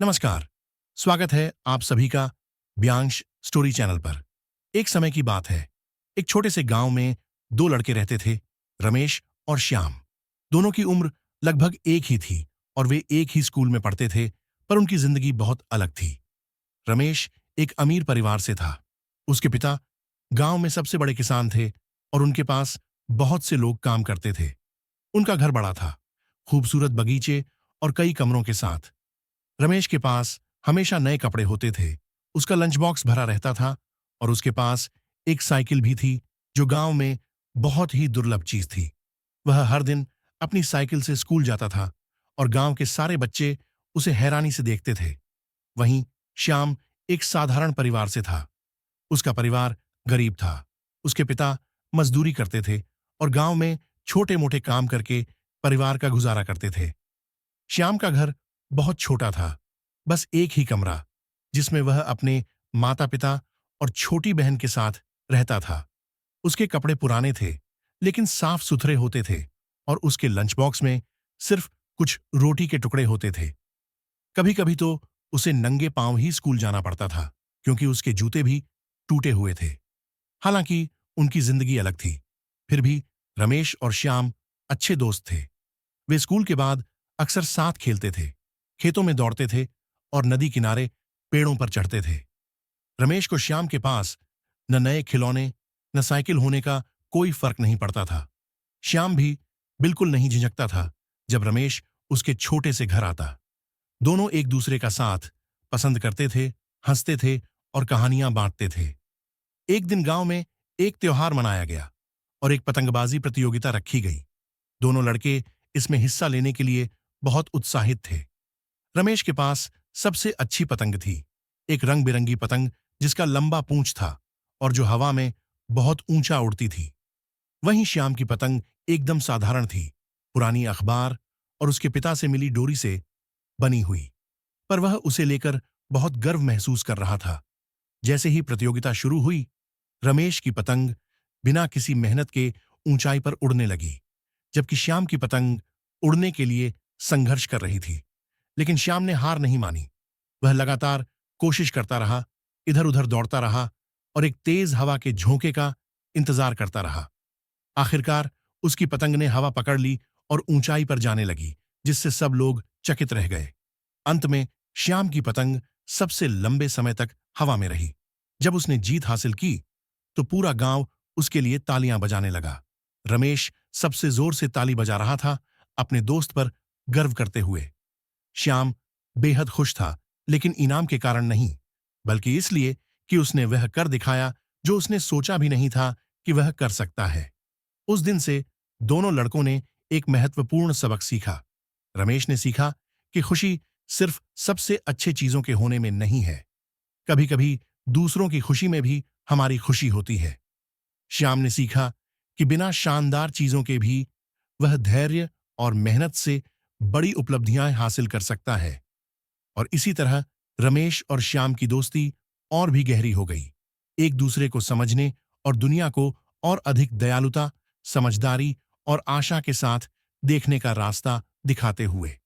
नमस्कार। स्वागत है आप सभी का ब्यांश स्टोरी चैनल पर। एक समय की बात है, एक छोटे से गांव में दो लड़के रहते थे, रमेश और श्याम। दोनों की उम्र लगभग एक ही थी और वे एक ही स्कूल में पढ़ते थे, पर उनकी जिंदगी बहुत अलग थी। रमेश एक अमीर परिवार से था। उसके पिता गांव में सबसे बड़े किसान थे और उनके पास बहुत से लोग काम करते थे। उनका घर बड़ा था, खूबसूरत बगीचे और कई कमरों के साथ। रमेश के पास हमेशा नए कपड़े होते थे, उसका लंच बॉक्स भरा रहता था और उसके पास एक साइकिल भी थी, जो गांव में बहुत ही दुर्लभ चीज थी। वह हर दिन अपनी साइकिल से स्कूल जाता था और गांव के सारे बच्चे उसे हैरानी से देखते थे। वहीं श्याम एक साधारण परिवार से था। उसका परिवार गरीब था। उसके पिता मजदूरी करते थे और गांव में छोटे मोटे काम करके परिवार का गुजारा करते थे। श्याम का घर बहुत छोटा था, बस एक ही कमरा, जिसमें वह अपने माता पिता और छोटी बहन के साथ रहता था। उसके कपड़े पुराने थे, लेकिन साफ सुथरे होते थे और उसके लंच बॉक्स में सिर्फ कुछ रोटी के टुकड़े होते थे। कभी कभी तो उसे नंगे पांव ही स्कूल जाना पड़ता था, क्योंकि उसके जूते भी टूटे हुए थे। हालांकि उनकी जिंदगी अलग थी, फिर भी रमेश और श्याम अच्छे दोस्त थे। वे स्कूल के बाद अक्सर साथ खेलते थे, खेतों में दौड़ते थे और नदी किनारे पेड़ों पर चढ़ते थे। रमेश को श्याम के पास न नए खिलौने न साइकिल होने का कोई फर्क नहीं पड़ता था। श्याम भी बिल्कुल नहीं झिझकता था जब रमेश उसके छोटे से घर आता। दोनों एक दूसरे का साथ पसंद करते थे, हंसते थे और कहानियां बांटते थे। एक दिन गांव में एक त्योहार मनाया गया और एक पतंगबाजी प्रतियोगिता रखी गई। दोनों लड़के इसमें हिस्सा लेने के लिए बहुत उत्साहित थे। रमेश के पास सबसे अच्छी पतंग थी, एक रंग बिरंगी पतंग जिसका लंबा पूंछ था और जो हवा में बहुत ऊंचा उड़ती थी। वहीं श्याम की पतंग एकदम साधारण थी, पुरानी अखबार और उसके पिता से मिली डोरी से बनी हुई, पर वह उसे लेकर बहुत गर्व महसूस कर रहा था। जैसे ही प्रतियोगिता शुरू हुई, रमेश की पतंग बिना किसी मेहनत के ऊंचाई पर उड़ने लगी, जबकि श्याम की पतंग उड़ने के लिए संघर्ष कर रही थी। लेकिन श्याम ने हार नहीं मानी। वह लगातार कोशिश करता रहा, इधर उधर दौड़ता रहा और एक तेज हवा के झोंके का इंतजार करता रहा। आखिरकार उसकी पतंग ने हवा पकड़ ली और ऊंचाई पर जाने लगी, जिससे सब लोग चकित रह गए। अंत में श्याम की पतंग सबसे लंबे समय तक हवा में रही। जब उसने जीत हासिल की तो पूरा गांव उसके लिए तालियां बजाने लगा। रमेश सबसे जोर से ताली बजा रहा था, अपने दोस्त पर गर्व करते हुए। श्याम बेहद खुश था, लेकिन इनाम के कारण नहीं, बल्कि इसलिए कि उसने वह कर दिखाया जो उसने सोचा भी नहीं था कि वह कर सकता है। उस दिन से दोनों लड़कों ने एक महत्वपूर्ण सबक सीखा। रमेश ने सीखा कि खुशी सिर्फ सबसे अच्छे चीजों के होने में नहीं है, कभी कभी दूसरों की खुशी में भी हमारी खुशी होती है। श्याम ने सीखा कि बिना शानदार चीजों के भी वह धैर्य और मेहनत से बड़ी उपलब्धियां हासिल कर सकता है। और इसी तरह रमेश और श्याम की दोस्ती और भी गहरी हो गई, एक दूसरे को समझने और दुनिया को और अधिक दयालुता, समझदारी और आशा के साथ देखने का रास्ता दिखाते हुए।